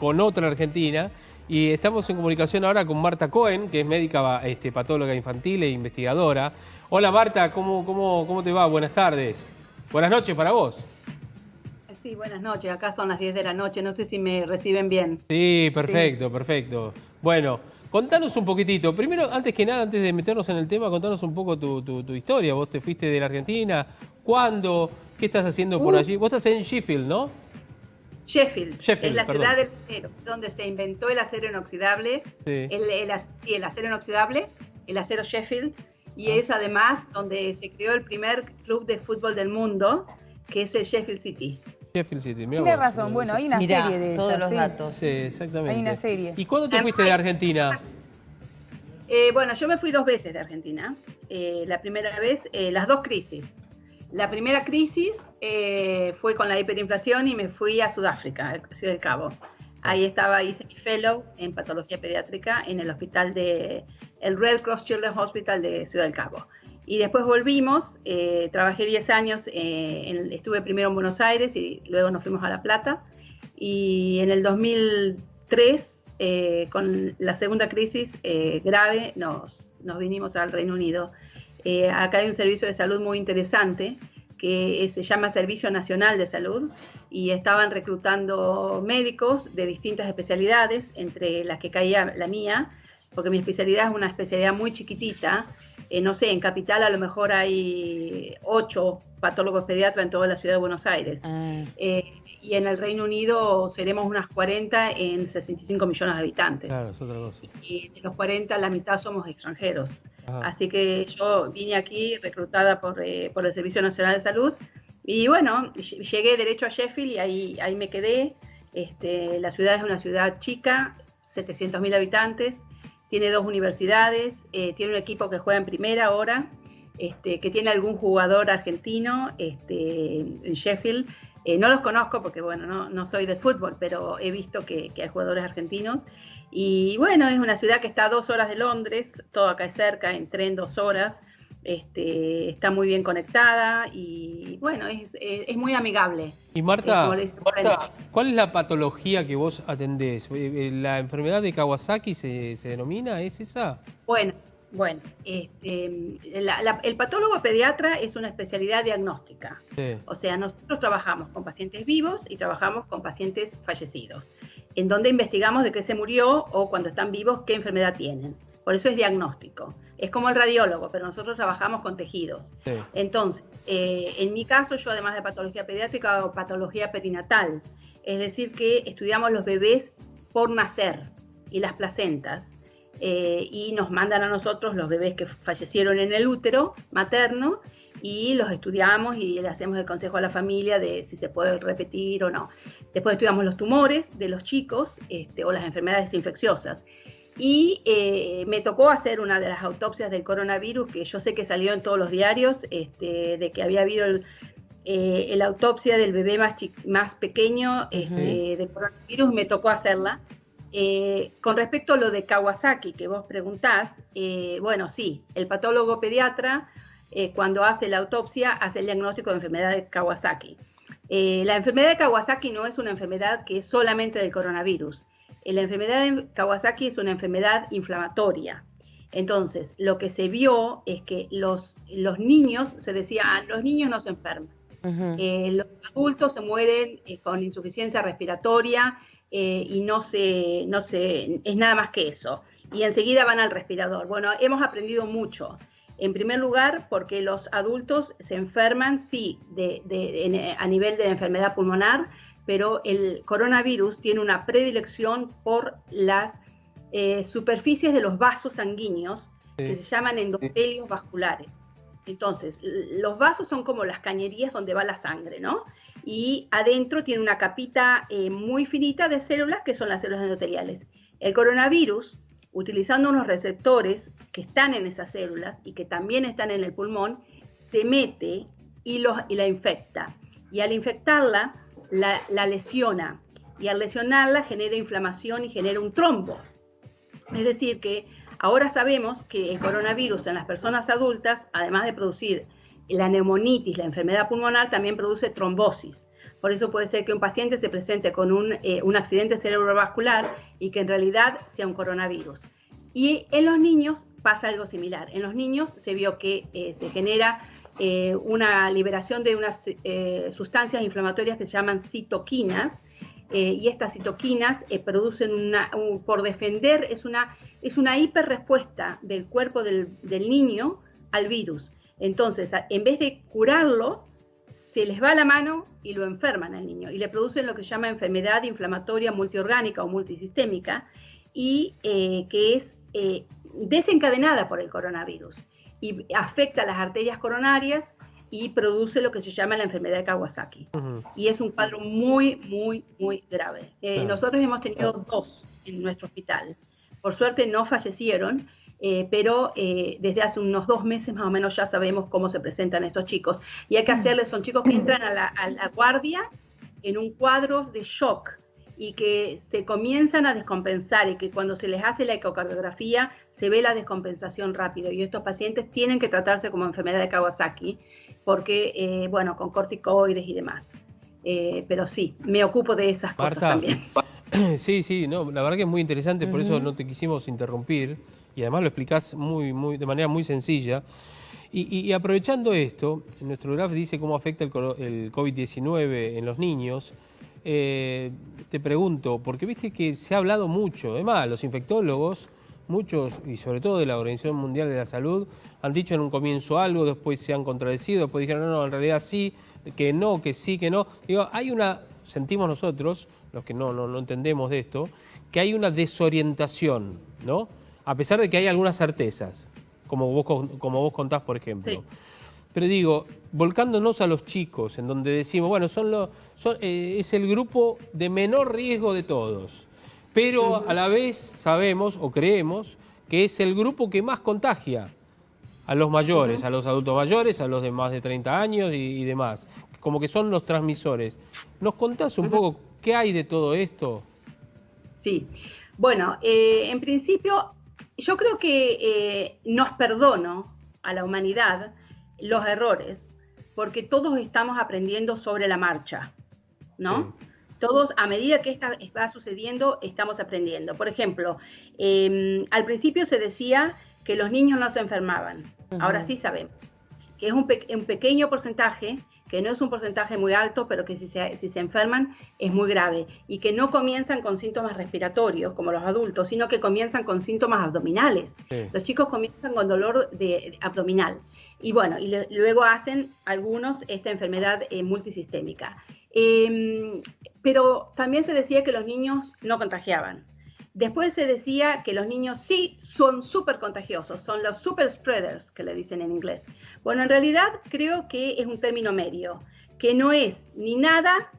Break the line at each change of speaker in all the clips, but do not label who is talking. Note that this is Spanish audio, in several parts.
con otra argentina. Y estamos en comunicación ahora con Marta Cohen, que es médica patóloga infantil e investigadora. Hola Marta, ¿cómo te va? Buenas tardes. Buenas noches para vos.
Sí, buenas noches. Acá son las 10 de la noche. No sé si me reciben bien.
Sí, perfecto, perfecto. Bueno, contanos un poquitito. Primero, antes que nada, antes de meternos en el tema, contanos un poco tu historia. Vos te fuiste de la Argentina. ¿Cuándo? ¿Qué estás haciendo por allí? Vos estás en Sheffield, ¿no?
Sheffield, es la
perdón.
ciudad del acero, donde se inventó el acero inoxidable.
Sí.
El acero inoxidable, el acero Sheffield. Y es además donde se creó el primer club de fútbol del mundo, que es el Sheffield City.
Sheffield City,
Tienes razón, bueno, hay una serie de
todos
esas,
los datos.
Sí, exactamente.
Hay una serie.
¿Y cuándo te fuiste de Argentina?
Bueno, yo me fui 2 veces de Argentina. La primera vez, las 2 crisis. La primera crisis fue con la hiperinflación y me fui a Sudáfrica, a Ciudad del Cabo. Ahí hice mi fellow en patología pediátrica en el hospital el Red Cross Children's Hospital de Ciudad del Cabo. Y después volvimos, trabajé 10 años, estuve primero en Buenos Aires y luego nos fuimos a La Plata. Y en el 2003, con la segunda crisis grave, nos vinimos al Reino Unido. Acá hay un servicio de salud muy interesante que se llama Servicio Nacional de Salud y estaban reclutando médicos de distintas especialidades, entre las que caía la mía, porque mi especialidad es una especialidad muy chiquitita. No sé, en Capital a lo mejor hay 8 patólogos pediatras en toda la ciudad de Buenos Aires. Y en el Reino Unido seremos unas 40 en 65 millones de habitantes.
Claro, es otra cosa.
Y de los 40, la mitad somos extranjeros.
Ajá.
Así que yo vine aquí reclutada por el Servicio Nacional de Salud. Y bueno, llegué derecho a Sheffield y ahí me quedé. La ciudad es una ciudad chica, 700.000 habitantes. Tiene 2 universidades, tiene un equipo que juega en primera ahora, que tiene algún jugador argentino en Sheffield. No los conozco porque, bueno, no soy de fútbol, pero he visto que hay jugadores argentinos. Y bueno, es una ciudad que está a 2 horas de Londres, todo acá es cerca, en tren 2 horas. Está muy bien conectada y, bueno, es muy amigable.
Y Marta, ¿cuál es la patología que vos atendés? ¿La enfermedad de Kawasaki se denomina? ¿Es esa?
Bueno, el patólogo pediatra es una especialidad diagnóstica.
Sí.
O sea, nosotros trabajamos con pacientes vivos y trabajamos con pacientes fallecidos, en donde investigamos de qué se murió o cuando están vivos qué enfermedad tienen. Por eso es diagnóstico. Es como el radiólogo, pero nosotros trabajamos con tejidos.
Sí.
Entonces, en mi caso, yo además de patología pediátrica hago patología perinatal. Es decir, que estudiamos los bebés por nacer y las placentas. Y nos mandan a nosotros los bebés que fallecieron en el útero materno y los estudiamos y le hacemos el consejo a la familia de si se puede repetir o no. Después estudiamos los tumores de los chicos o las enfermedades infecciosas. Y me tocó hacer una de las autopsias del coronavirus, que yo sé que salió en todos los diarios, de que había habido la autopsia del bebé más pequeño del coronavirus, me tocó hacerla. Con respecto a lo de Kawasaki que vos preguntás, bueno, sí, el patólogo pediatra cuando hace la autopsia hace el diagnóstico de enfermedad de Kawasaki. La enfermedad de Kawasaki no es una enfermedad que es solamente del coronavirus. La enfermedad de Kawasaki es una enfermedad inflamatoria. Entonces, lo que se vio es que los niños, se decía, los niños no se enferman. Los adultos se mueren con insuficiencia respiratoria y es nada más que eso. Y enseguida van al respirador. Bueno, hemos aprendido mucho. En primer lugar, porque los adultos se enferman, sí, a nivel de enfermedad pulmonar, pero el coronavirus tiene una predilección por las superficies de los vasos sanguíneos, sí, que se llaman endotelios vasculares. Entonces, los vasos son como las cañerías donde va la sangre, ¿no? Y adentro tiene una capita muy finita de células que son las células endoteliales. El coronavirus, utilizando unos receptores que están en esas células y que también están en el pulmón, se mete y la infecta. Y al infectarla, la lesiona. Y al lesionarla genera inflamación y genera un trombo. Es decir, que ahora sabemos que el coronavirus en las personas adultas, además de producir la neumonitis, la enfermedad pulmonar, también produce trombosis. Por eso puede ser que un paciente se presente con un accidente cerebrovascular y que en realidad sea un coronavirus. Y en los niños pasa algo similar. En los niños se vio que se genera una liberación de unas sustancias inflamatorias que se llaman citoquinas, y estas citoquinas producen por defender, es una hiperrespuesta del cuerpo del niño al virus. Entonces, en vez de curarlo, se les va la mano y lo enferman al niño y le producen lo que se llama enfermedad inflamatoria multiorgánica o multisistémica, y que es desencadenada por el coronavirus y afecta las arterias coronarias y produce lo que se llama la enfermedad de Kawasaki. Y es un cuadro muy, muy, muy grave. Nosotros hemos tenido 2 en nuestro hospital. Por suerte no fallecieron, pero desde hace unos 2 meses más o menos ya sabemos cómo se presentan estos chicos. Y hay que hacerles, son chicos que entran a la guardia en un cuadro de shock y que se comienzan a descompensar, y que cuando se les hace la ecocardiografía se ve la descompensación rápido, y estos pacientes tienen que tratarse como enfermedad de Kawasaki porque, bueno, con corticoides y demás. Pero sí, me ocupo de esas cosas también.
Sí, no, la verdad que es muy interesante, por eso no te quisimos interrumpir, y además lo explicás de manera muy sencilla. Y aprovechando esto, nuestro graph dice cómo afecta el COVID-19 en los niños. Te pregunto, porque viste que se ha hablado mucho, además los infectólogos, muchos, y sobre todo de la Organización Mundial de la Salud, han dicho en un comienzo algo, después se han contradecido, después dijeron no, en realidad sí, que no, que sí, que no. Digo, sentimos nosotros, los que no entendemos de esto, que hay una desorientación, ¿no? A pesar de que hay algunas certezas, como vos contás, por ejemplo. Sí. Pero digo, volcándonos a los chicos, en donde decimos, bueno, es el grupo de menor riesgo de todos, pero a la vez sabemos o creemos que es el grupo que más contagia a los mayores, a los adultos mayores, a los de más de 30 años y demás, como que son los transmisores. ¿Nos contás un poco qué hay de todo esto?
Sí, bueno, en principio yo creo que nos perdono a la humanidad los errores, porque todos estamos aprendiendo sobre la marcha, ¿no? Sí. Todos, a medida que va sucediendo, estamos aprendiendo. Por ejemplo, al principio se decía que los niños no se enfermaban. Ahora sí sabemos que es un pequeño porcentaje, que no es un porcentaje muy alto, pero que si se enferman es muy grave, y que no comienzan con síntomas respiratorios como los adultos, sino que comienzan con síntomas abdominales. Sí. Los chicos comienzan con dolor abdominal. Y bueno, y luego hacen algunos esta enfermedad multisistémica. Pero también se decía que los niños no contagiaban. Después se decía que los niños sí son súper contagiosos, son los super spreaders, que le dicen en inglés. Bueno, en realidad creo que es un término medio, que no es ni nada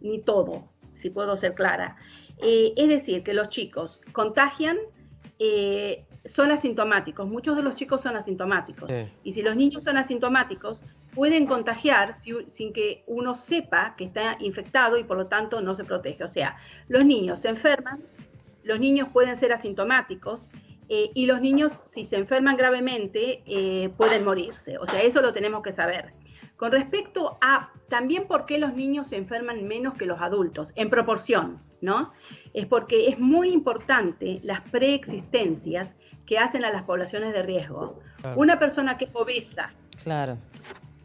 ni todo, si puedo ser clara. Es decir, que los chicos contagian, son asintomáticos, muchos de los chicos son asintomáticos. Sí. Y si los niños son asintomáticos, pueden contagiar sin que uno sepa que está infectado y por lo tanto no se protege. O sea, los niños se enferman, los niños pueden ser asintomáticos, y los niños, si se enferman gravemente, pueden morirse. O sea, eso lo tenemos que saber. Con respecto a también por qué los niños se enferman menos que los adultos, en proporción, ¿no? Es porque es muy importante las preexistencias que hacen a las poblaciones de riesgo. Claro. Una persona que es obesa, claro,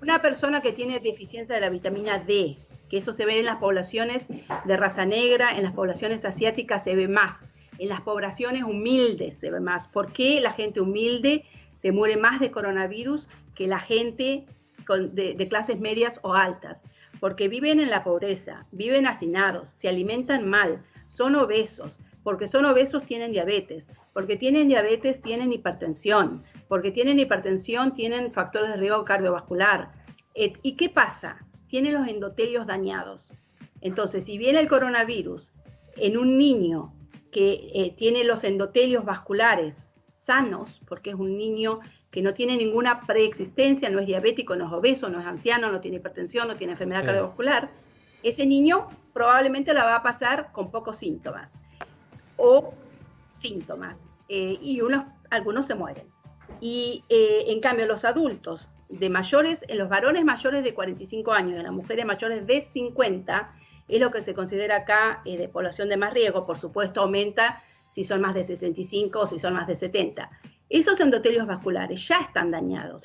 una persona que tiene deficiencia de la vitamina D, que eso se ve en las poblaciones de raza negra, en las poblaciones asiáticas se ve más, en las poblaciones humildes se ve más. ¿Por qué la gente humilde se muere más de coronavirus que la gente de clases medias o altas? Porque viven en la pobreza, viven hacinados, se alimentan mal, son obesos. Porque son obesos tienen diabetes, porque tienen diabetes tienen hipertensión, porque tienen hipertensión tienen factores de riesgo cardiovascular. ¿Y qué pasa? Tienen los endotelios dañados. Entonces, si viene el coronavirus en un niño que tiene los endotelios vasculares sanos, porque es un niño que no tiene ninguna preexistencia, no es diabético, no es obeso, no es anciano, no tiene hipertensión, no tiene enfermedad cardiovascular, ese niño probablemente la va a pasar con pocos síntomas o síntomas, y algunos se mueren. Y en cambio los adultos de mayores, en los varones mayores de 45 años, en las mujeres mayores de 50, es lo que se considera acá de población de más riesgo. Por supuesto, aumenta si son más de 65 o si son más de 70. Esos endotelios vasculares ya están dañados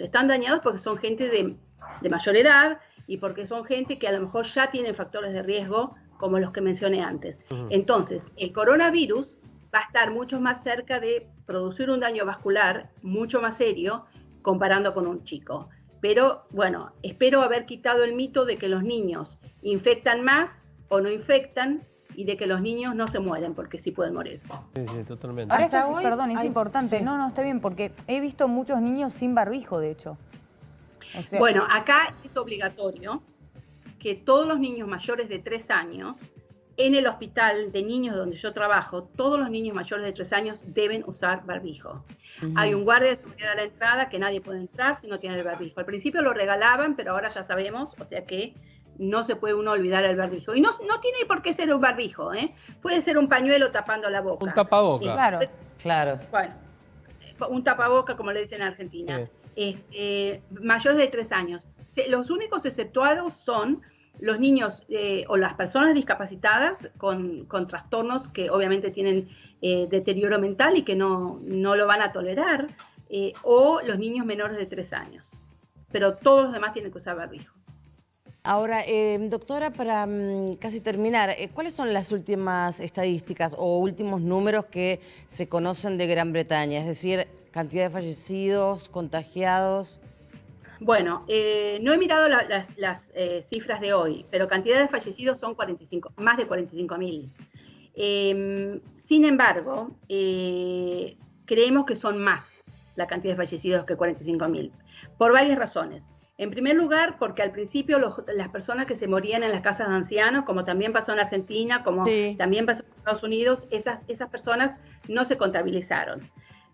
porque son gente de mayor edad y porque son gente que a lo mejor ya tienen factores de riesgo como los que mencioné antes. Entonces, el coronavirus va a estar mucho más cerca de producir un daño vascular mucho más serio comparando con un chico. Pero bueno, espero haber quitado el mito de que los niños infectan más o no infectan y de que los niños no se mueren, porque sí pueden morirse.
Sí, totalmente.
Ahora esto perdón, es importante. Sí. No, está bien, porque he visto muchos niños sin barbijo, de hecho. O sea,
bueno, acá es obligatorio que todos los niños mayores de 3 años, en el hospital de niños donde yo trabajo, todos los niños mayores de 3 años deben usar barbijo. Hay un guardia de seguridad a la entrada que nadie puede entrar si no tiene el barbijo. Al principio lo regalaban, pero ahora ya sabemos, o sea que no se puede uno olvidar el barbijo. Y no tiene por qué ser un barbijo, ¿eh? Puede ser un pañuelo tapando la boca.
Un tapaboca.
Claro.
Bueno, un tapaboca, como le dicen en Argentina. Mayores de 3 años. Los únicos exceptuados son los niños o las personas discapacitadas con trastornos que obviamente tienen deterioro mental y que no lo van a tolerar, o los niños menores de 3 años. Pero todos los demás tienen que usar barbijo.
Ahora, doctora, para casi terminar, ¿cuáles son las últimas estadísticas o últimos números que se conocen de Gran Bretaña? Es decir, cantidad de fallecidos, contagiados.
Bueno, no he mirado las cifras de hoy, pero cantidad de fallecidos son más de 45.000. Sin embargo, creemos que son más la cantidad de fallecidos que 45.000, por varias razones. En primer lugar, porque al principio las personas que se morían en las casas de ancianos, como también pasó en Argentina, como también pasó en Estados Unidos, esas personas no se contabilizaron.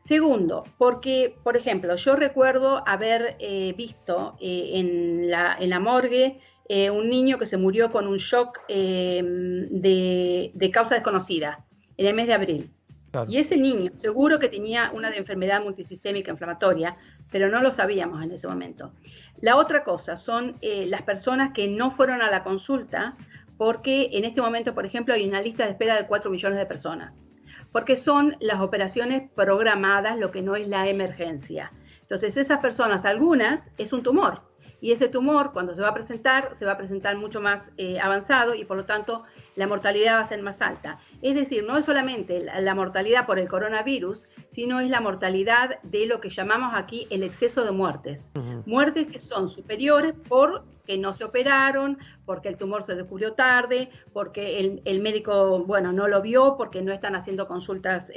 Segundo, porque, por ejemplo, yo recuerdo haber visto en la morgue un niño que se murió con un shock de causa desconocida en el mes de abril. Claro. Y ese niño seguro que tenía una enfermedad multisistémica inflamatoria, pero no lo sabíamos en ese momento. La otra cosa son las personas que no fueron a la consulta, porque en este momento, por ejemplo, hay una lista de espera de 4 millones de personas, porque son las operaciones programadas, lo que no es la emergencia. Entonces, esas personas, algunas, es un tumor, y ese tumor, cuando se va a presentar mucho más avanzado, y por lo tanto, la mortalidad va a ser más alta. Es decir, no es solamente la mortalidad por el coronavirus, sino es la mortalidad de lo que llamamos aquí el exceso de muertes. Muertes que son superiores porque no se operaron, porque el tumor se descubrió tarde, porque el médico, bueno, no lo vio, porque no están haciendo consultas,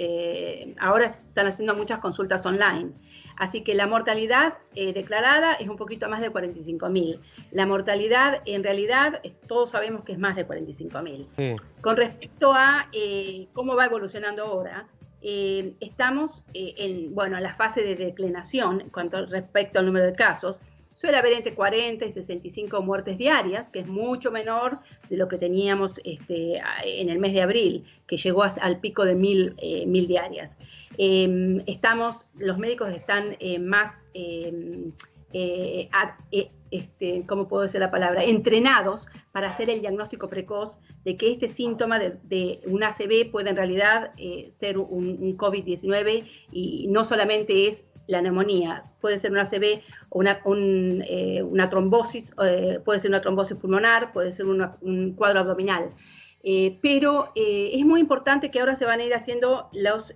ahora están haciendo muchas consultas online. Así que la mortalidad declarada es un poquito más de 45.000. La mortalidad, en realidad, todos sabemos que es más de 45.000. Sí. Con respecto a cómo va evolucionando ahora, estamos en la fase de declinación respecto al número de casos. Suele haber entre 40 y 65 muertes diarias, que es mucho menor de lo que teníamos en el mes de abril, que llegó al pico de 1.000 diarias. Los médicos están más, ¿cómo puedo decir la palabra? Entrenados para hacer el diagnóstico precoz de que este síntoma de un ACV puede en realidad ser un COVID-19 y no solamente es la neumonía, puede ser un ACV o una trombosis, puede ser una trombosis pulmonar, puede ser un cuadro abdominal. Pero es muy importante que ahora se van a ir haciendo los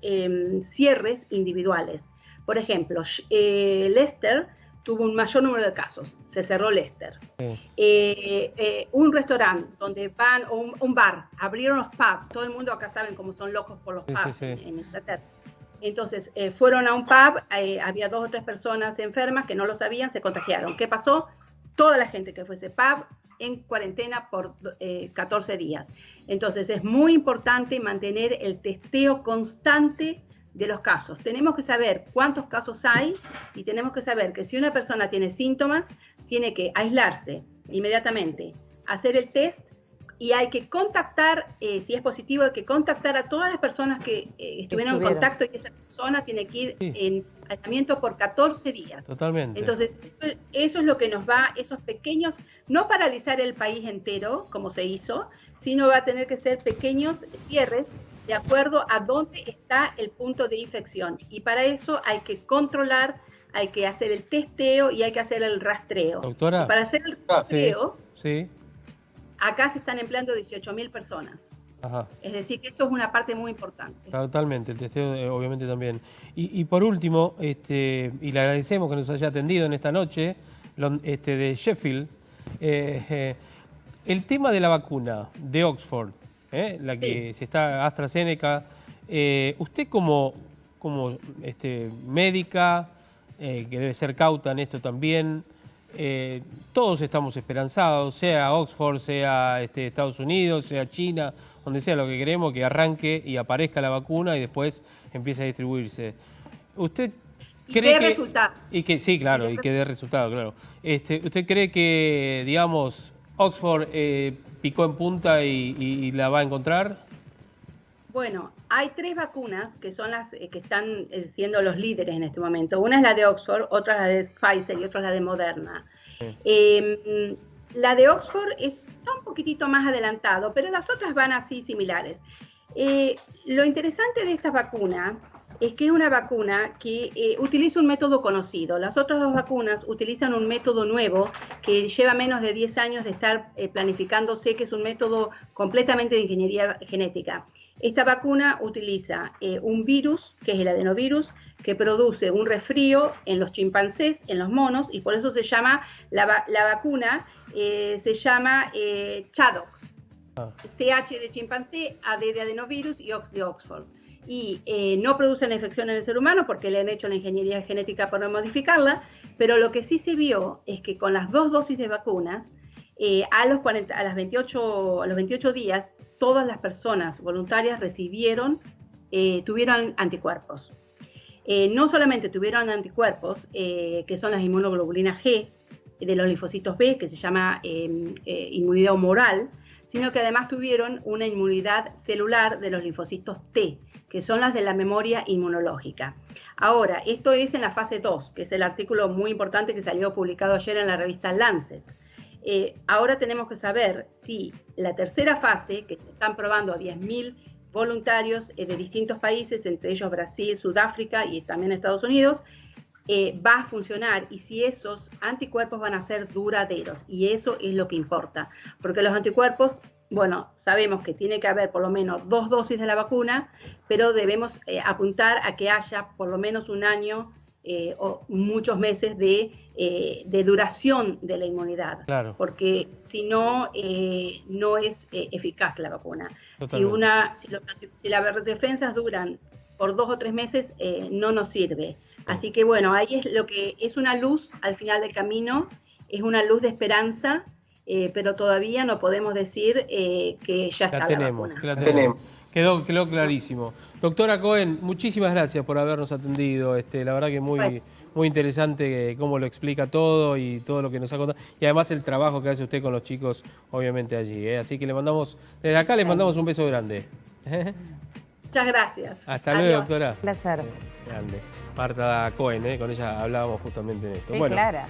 cierres individuales. Por ejemplo, Leicester tuvo un mayor número de casos, se cerró Leicester. Un restaurante donde van, o un bar, abrieron los pubs, todo el mundo acá saben cómo son locos por los pubs en Inglaterra. Entonces fueron a un pub, había 2 o 3 personas enfermas que no lo sabían, se contagiaron. ¿Qué pasó? Toda la gente que fue a ese pub en cuarentena por 14 días. Entonces es muy importante mantener el testeo constante de los casos. Tenemos que saber cuántos casos hay y tenemos que saber que si una persona tiene síntomas, tiene que aislarse inmediatamente, hacer el test y hay que contactar, si es positivo, hay que contactar a todas las personas que estuvieron en contacto, y esa persona tiene que ir en aislamiento por 14 días.
Totalmente.
Entonces, eso es lo que nos va, esos pequeños, no paralizar el país entero, como se hizo, sino va a tener que ser pequeños cierres de acuerdo a dónde está el punto de infección. Y para eso hay que controlar, hay que hacer el testeo y hay que hacer el rastreo.
Doctora.
Y para hacer el rastreo,
sí.
acá se están empleando 18.000 personas.
Ajá.
Es decir, que eso es una parte muy importante.
Totalmente, el testeo obviamente también. Y por último, y le agradecemos que nos haya atendido en esta noche, de Sheffield, el tema de la vacuna de Oxford, la que se está AstraZeneca, usted como médica, que debe ser cauta en esto también, todos estamos esperanzados, sea Oxford, sea Estados Unidos, sea China, donde sea, lo que queremos que arranque y aparezca la vacuna y después empiece a distribuirse. ¿Usted cree que
resultado?
Sí, claro, y que dé resultado, claro. ¿Usted cree que, digamos, Oxford picó en punta y la va a encontrar?
Bueno, hay 3 vacunas que son las que están siendo los líderes en este momento. Una es la de Oxford, otra es la de Pfizer y otra es la de Moderna. Sí. La de Oxford está un poquitito más adelantado, pero las otras van así similares. Lo interesante de esta vacuna es que es una vacuna que utiliza un método conocido. Las otras 2 vacunas utilizan un método nuevo que lleva menos de 10 años de estar planificándose, que es un método completamente de ingeniería genética. Esta vacuna utiliza un virus, que es el adenovirus, que produce un resfrío en los chimpancés, en los monos, y por eso se llama, la vacuna se llama ChAdOx. CH de chimpancé, AD de adenovirus y Ox de Oxford. Y no produce una infección en el ser humano porque le han hecho la ingeniería genética para modificarla, pero lo que sí se vio es que con las 2 dosis de vacunas, a los 28 días, todas las personas voluntarias tuvieron anticuerpos. No solamente tuvieron anticuerpos, que son las inmunoglobulinas G, de los linfocitos B, que se llama inmunidad humoral, sino que además tuvieron una inmunidad celular de los linfocitos T, que son las de la memoria inmunológica. Ahora, esto es en la fase 2, que es el artículo muy importante que salió publicado ayer en la revista Lancet. Ahora tenemos que saber si la tercera fase, que se están probando a 10.000 voluntarios de distintos países, entre ellos Brasil, Sudáfrica y también Estados Unidos, va a funcionar y si esos anticuerpos van a ser duraderos. Y eso es lo que importa, porque los anticuerpos, bueno, sabemos que tiene que haber por lo menos 2 dosis de la vacuna, pero debemos apuntar a que haya por lo menos un año o muchos meses de duración de la inmunidad, claro. Porque si no, no es eficaz la vacuna. Si las defensas duran por 2 o 3 meses, no nos sirve. Así que bueno, ahí es lo que es una luz al final del camino, es una luz de esperanza, pero todavía no podemos decir que ya está la vacuna.
La tenemos. Quedó clarísimo. Doctora Cohen, muchísimas gracias por habernos atendido. La verdad que muy interesante cómo lo explica todo y todo lo que nos ha contado. Y además el trabajo que hace usted con los chicos, obviamente allí. Así que desde acá le mandamos un beso grande.
Muchas gracias.
Hasta luego, doctora.
Placer.
Grande. Marta Cohen, con ella hablábamos justamente de esto.
Qué clara.